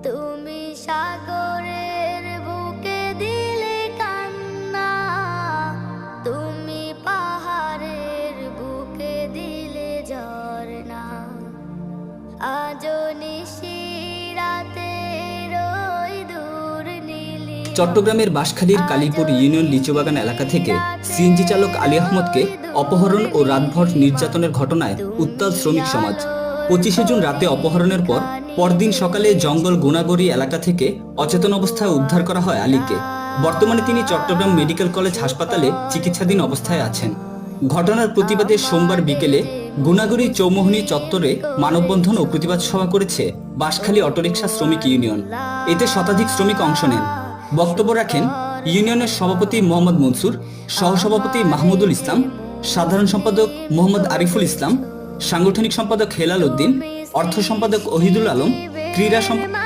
তুমি সাগরের বুকে দিলে কান্না, তুমি পাহাড়ের বুকে দিলে ঝরনা। আজও নিশিরাতে রই দূর নীলি। চট্টগ্রামের বাঁশখালীর কালীপুর ইউনিয়ন লিচুবাগান এলাকা থেকে সিএনজি চালক আলী আহমদকে অপহরণ ও রাতভর নির্যাতনের ঘটনায় উত্তাল শ্রমিক সমাজ। 25শে জুন রাতে অপহরণের পর পরদিন সকালে জঙ্গল গুনাগড়ি এলাকা থেকে অচেতন অবস্থায় উদ্ধার করা হয় আলীকে। বর্তমানে তিনি চট্টগ্রাম মেডিকেল কলেজ হাসপাতালে চিকিৎসাধীন অবস্থায় আছেন। ঘটনার প্রতিবাদে সোমবার বিকেলে গুনাগড়ি চৌমোহনী চত্বরে মানববন্ধন ও প্রতিবাদ সভা করেছে বাঁশখালী অটোরিকশা শ্রমিক ইউনিয়ন। এতে শতাধিক শ্রমিক অংশ নেন। বক্তব্য রাখেন ইউনিয়নের সভাপতি মোহাম্মদ মনসুর, সহসভাপতি মাহমুদুল ইসলাম, সাধারণ সম্পাদক মোহাম্মদ আরিফুল ইসলাম, সাংগঠনিক সম্পাদক হেলাল উদ্দিন, অর্থ সম্পাদক ওহিদুল আলম, ক্রীড়া সম্পাদক